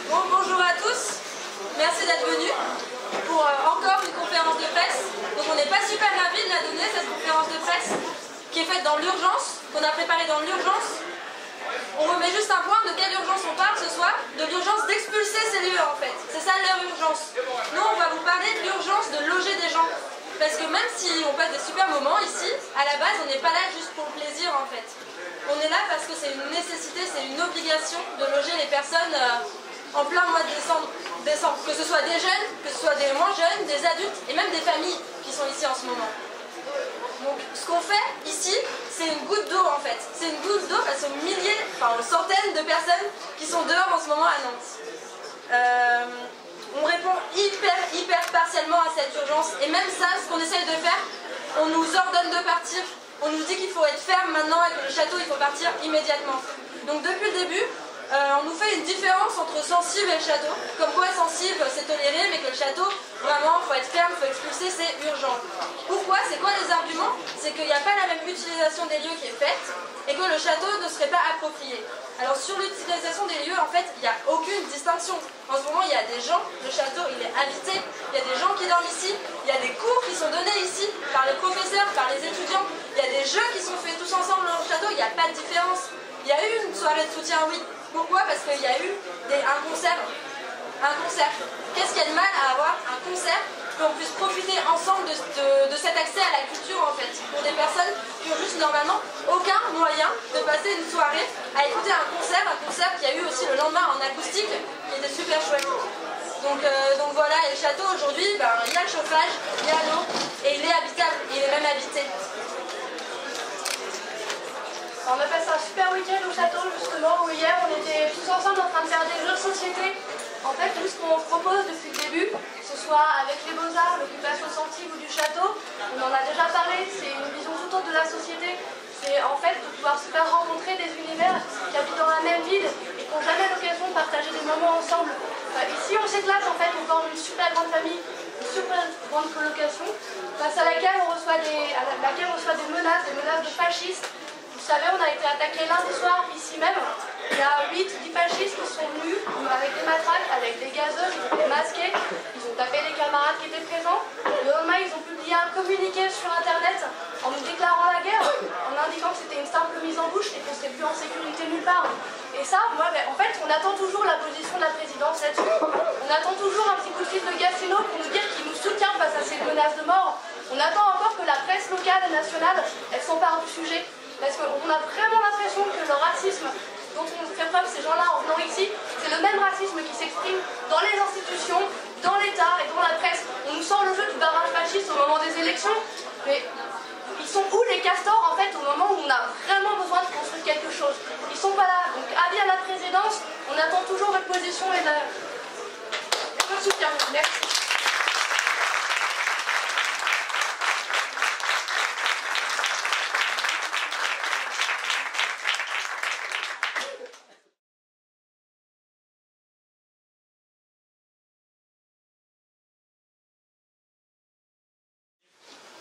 Bon, bonjour à tous, merci d'être venus pour encore une conférence de presse. Donc on n'est pas super ravis de la donner, cette conférence de presse, qui est faite dans l'urgence, qu'on a préparée dans l'urgence. On remet juste un point de quelle urgence on parle ce soir, de l'urgence d'expulser ces lieux en fait. C'est ça leur urgence. Nous on va vous parler de l'urgence de loger des gens. Parce que même si on passe des super moments ici, à la base on n'est pas là juste pour le plaisir en fait. On est là parce que c'est une nécessité, c'est une obligation de loger les personnes en plein mois de décembre. Que ce soit des jeunes, que ce soit des moins jeunes, des adultes et même des familles qui sont ici en ce moment. Donc ce qu'on fait ici, c'est une goutte d'eau en fait. C'est une goutte d'eau face aux milliers, enfin aux centaines de personnes qui sont dehors en ce moment à Nantes. On répond hyper partiellement à cette urgence. Et même ça, ce qu'on essaye de faire, on nous ordonne de partir. On nous dit qu'il faut être ferme maintenant et que le château, il faut partir immédiatement. Donc depuis le début, on nous fait une différence entre sensible et le château. Comme quoi sensible, c'est toléré, mais que le château, vraiment, il faut être ferme, il faut expulser, c'est urgent. Pourquoi? C'est quoi les arguments? C'est qu'il n'y a pas la même utilisation des lieux qui est faite et que le château ne serait pas approprié. Alors sur l'utilisation des lieux, en fait, il n'y a aucune distinction. En ce moment, il y a des gens, le château, il est habité, il y a des gens qui dorment ici, il y a des cours qui sont donnés ici par les professeurs, par les étudiants, il y a des jeux qui sont faits tous ensemble dans le château, il n'y a pas de différence. Il y a eu une soirée de soutien, oui. Pourquoi? Parce qu'il y a eu un concert. Un concert. Qu'est-ce qu'il y a de mal à avoir un concert qu'on puisse profiter ensemble de cet accès à la culture en fait, pour des personnes qui ont juste normalement aucun moyen de passer une soirée à écouter un concert qu'il y a eu aussi le lendemain en acoustique, qui était super chouette. Donc voilà, et le château aujourd'hui, il y a le chauffage, il y a l'eau, et il est habitable, il est même habité. On a passé un super week-end au château justement, où hier on était tous ensemble en train de faire des jeux de société. En fait, tout ce qu'on propose depuis le début, que ce soit avec les Beaux-Arts, l'occupation sensible ou du château, on en a déjà parlé, c'est une vision tout autre de la société. C'est en fait de pouvoir se faire rencontrer des univers qui habitent dans la même ville et qui n'ont jamais l'occasion de partager des moments ensemble. Ici on s'éclate en fait, on forme une super grande famille, une super grande colocation, face à laquelle on reçoit des menaces de fascistes. Vous savez, on a été attaqué lundi soir ici même. Il y a 8-10 fascistes qui sont venus avec des matraques, avec des gazeuses, ils étaient masqués, ils ont tapé les camarades qui étaient présents. Le lendemain, ils ont publié un communiqué sur internet en nous déclarant la guerre, en indiquant que c'était une simple mise en bouche et qu'on ne serait plus en sécurité nulle part. Et ça, moi, en fait, on attend toujours la position de la présidence là-dessus. On attend toujours un petit coup de fil de Gassino pour nous dire qu'il nous soutient face à ces menaces de mort. On attend encore que la presse locale et nationale, elle s'empare du sujet. Parce qu'on a vraiment l'impression que le racisme dont on fait preuve ces gens-là en venant ici, c'est le même racisme qui s'exprime dans les institutions, dans l'État et dans la presse. On nous sort le jeu du barrage fasciste au moment des élections, mais ils sont où les castors en fait au moment où on a vraiment besoin de construire quelque chose? Ils sont pas là. Donc avis à la présidence, on attend toujours votre position et votre soutien. Merci.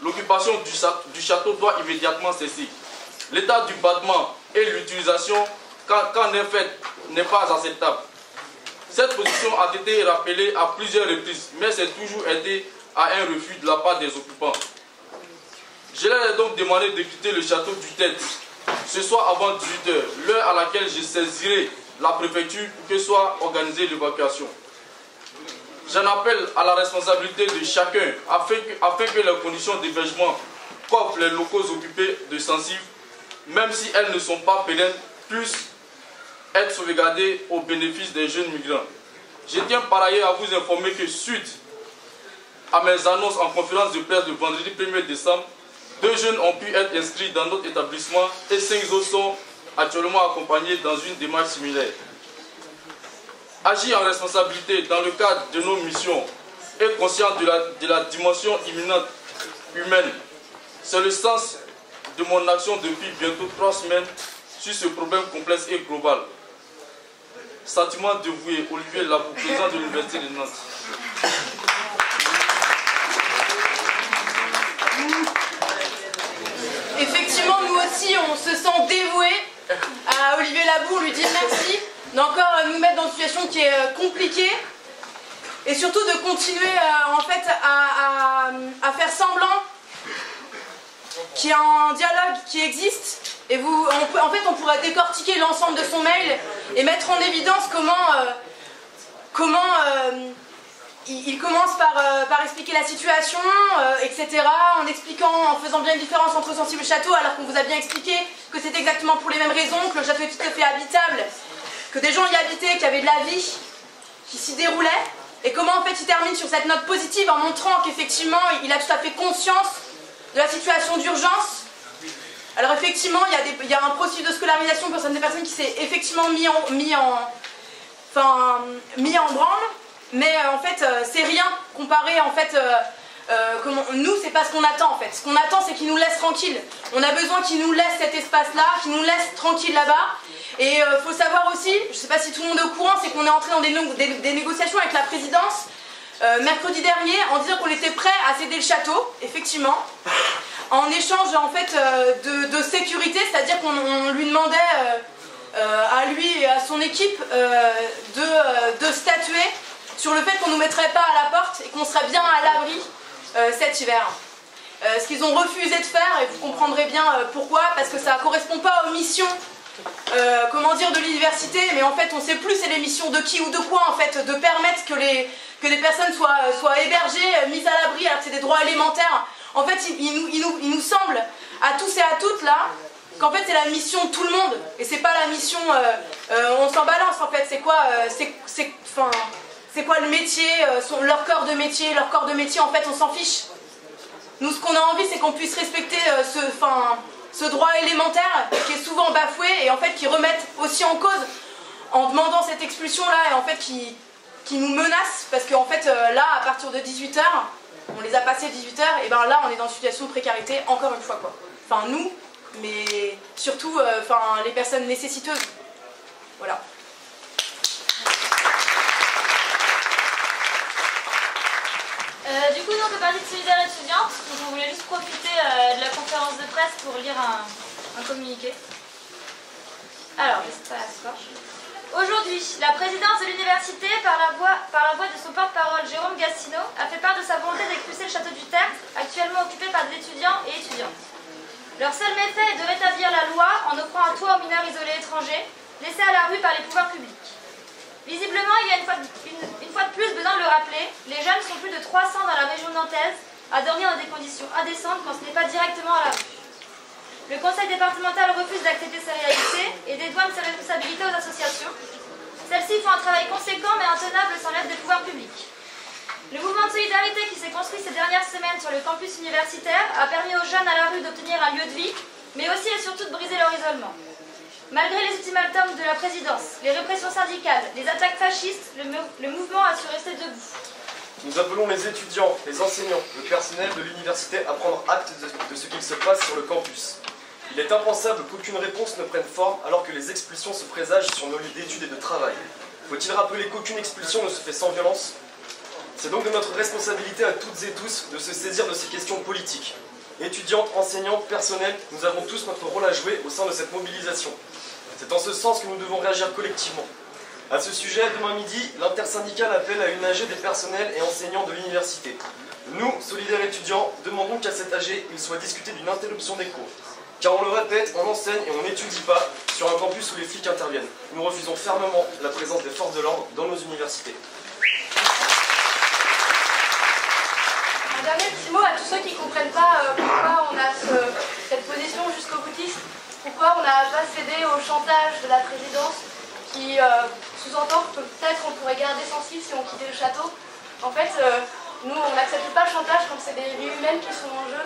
L'occupation du château doit immédiatement cesser. L'état du bâtiment et l'utilisation, quand est faite, n'est pas acceptable. Cette position a été rappelée à plusieurs reprises, mais c'est toujours été à un refus de la part des occupants. Je leur ai donc demandé de quitter le château du Tête ce soir avant 18 h, l'heure à laquelle je saisirai la préfecture pour que soit organisée l'évacuation. J'en appelle à la responsabilité de chacun afin que les conditions d'hébergement qu'offrent les locaux occupés de sensibles, même si elles ne sont pas pérennes, puissent être sauvegardées au bénéfice des jeunes migrants. Je tiens par ailleurs à vous informer que suite à mes annonces en conférence de presse le vendredi 1er décembre, 2 jeunes ont pu être inscrits dans notre établissement et 5 autres sont actuellement accompagnés dans une démarche similaire. Agir en responsabilité dans le cadre de nos missions et conscient de la dimension imminente humaine, c'est le sens de mon action depuis bientôt 3 semaines sur ce problème complexe et global. Sentiment dévoué, Olivier Labou, président de l'Université de Nantes. Effectivement, nous aussi, on se sent dévoués à Olivier Labou, on lui dit merci. d'encore nous mettre dans une situation qui est compliquée et surtout de continuer en fait à faire semblant qu'il y a un dialogue qui existe. Et en fait, on pourrait décortiquer l'ensemble de son mail et mettre en évidence comment il commence par expliquer la situation, etc., en expliquant, en faisant bien une différence entre Sensible et Château, alors qu'on vous a bien expliqué que c'est exactement pour les mêmes raisons, que le château est tout à fait habitable, que des gens y habitaient, qu'il y avait de la vie qui s'y déroulait, et comment en fait il termine sur cette note positive en montrant qu'effectivement il a tout à fait conscience de la situation d'urgence. Alors effectivement, il y a un processus de scolarisation pour certaines personnes qui s'est effectivement mis en branle, mais en fait c'est rien comparé en fait. Nous, c'est pas ce qu'on attend en fait. Ce qu'on attend, c'est qu'ils nous laissent tranquilles. On a besoin qu'ils nous laissent cet espace-là, qu'ils nous laissent tranquilles là-bas. Et faut savoir aussi, je sais pas si tout le monde est au courant, c'est qu'on est entré dans des négociations avec la présidence mercredi dernier en disant qu'on était prêt à céder le château, effectivement, en échange en fait de sécurité, c'est-à-dire qu'on lui demandait à lui et à son équipe de statuer sur le fait qu'on ne nous mettrait pas à la porte et qu'on serait bien à l'abri cet hiver. Ce qu'ils ont refusé de faire, et vous comprendrez bien pourquoi, parce que ça ne correspond pas aux missions de l'université, mais en fait on ne sait plus c'est les missions de qui ou de quoi, en fait, de permettre que des personnes soient hébergées, mises à l'abri, alors que c'est des droits élémentaires. En fait, il nous semble, à tous et à toutes là, qu'en fait c'est la mission de tout le monde, et c'est pas la mission, on s'en balance en fait, c'est quoi le métier, leur corps de métier, en fait on s'en fiche. Nous ce qu'on a envie c'est qu'on puisse respecter ce droit élémentaire qui est souvent bafoué et en fait qui remettent aussi en cause en demandant cette expulsion là et en fait qui nous menace parce qu'en fait là à partir de 18h, on les a passés 18h et ben là on est dans une situation de précarité encore une fois quoi. Enfin nous, mais surtout les personnes nécessiteuses. Voilà. Du coup, nous on fait partie de Solidaire étudiante, donc on voulait juste profiter de la conférence de presse pour lire un communiqué. Alors, c'est pas la Aujourd'hui, la présidence de l'université, par la voix de son porte-parole Jérôme Gastineau, a fait part de sa volonté d'expulser le château du Tertre, actuellement occupé par des étudiants et étudiantes. Leur seul méfait est de rétablir la loi en offrant un toit aux mineurs isolés étrangers, laissés à la rue par les pouvoirs publics. Visiblement, il y a une fois de plus besoin de le rappeler, les jeunes sont plus de 300 dans la région nantaise à dormir dans des conditions indécentes quand ce n'est pas directement à la rue. Le conseil départemental refuse d'accepter ces réalités et dédouane ses responsabilités aux associations. Celles-ci font un travail conséquent mais intenable sans l'aide des pouvoirs publics. Le mouvement de solidarité qui s'est construit ces dernières semaines sur le campus universitaire a permis aux jeunes à la rue d'obtenir un lieu de vie, mais aussi et surtout de briser leur isolement. Malgré les ultimatums de la présidence, les répressions syndicales, les attaques fascistes, le mouvement a su rester debout. Nous appelons les étudiants, les enseignants, le personnel de l'université à prendre acte de ce qu'il se passe sur le campus. Il est impensable qu'aucune réponse ne prenne forme alors que les expulsions se présagent sur nos lieux d'études et de travail. Faut-il rappeler qu'aucune expulsion ne se fait sans violence? C'est donc de notre responsabilité à toutes et tous de se saisir de ces questions politiques. Étudiants, enseignants, personnels, nous avons tous notre rôle à jouer au sein de cette mobilisation. C'est en ce sens que nous devons réagir collectivement. À ce sujet, demain midi, l'intersyndicale appelle à une AG des personnels et enseignants de l'université. Nous, Solidaires étudiants, demandons qu'à cet AG, il soit discuté d'une interruption des cours. Car on le répète, on enseigne et on n'étudie pas sur un campus où les flics interviennent. Nous refusons fermement la présence des forces de l'ordre dans nos universités. Un dernier petit mot à tous ceux qui ne comprennent pas pourquoi on a cette position jusqu'au boutiste, pourquoi on n'a pas cédé au chantage de la présidence qui sous-entend que peut-être on pourrait garder Sensible si on quittait le château. En fait, nous on n'accepte pas le chantage quand c'est des vies humaines qui sont en jeu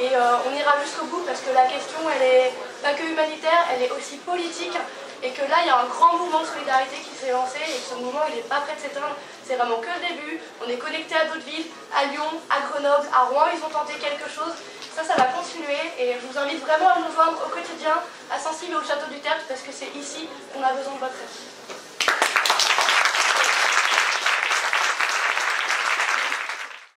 et on ira jusqu'au bout parce que la question elle est pas que humanitaire, elle est aussi politique et que là il y a un grand mouvement de solidarité qui s'est lancé et que ce mouvement il n'est pas prêt de s'éteindre, c'est vraiment que le début, on est connecté à d'autres villes, à Lyon, à Grenoble, à Rouen ils ont tenté quelque chose, ça va continuer et je vous invite vraiment à nous joindre au quotidien à Sensible et au château du Tertre parce que c'est ici qu'on a besoin de votre aide.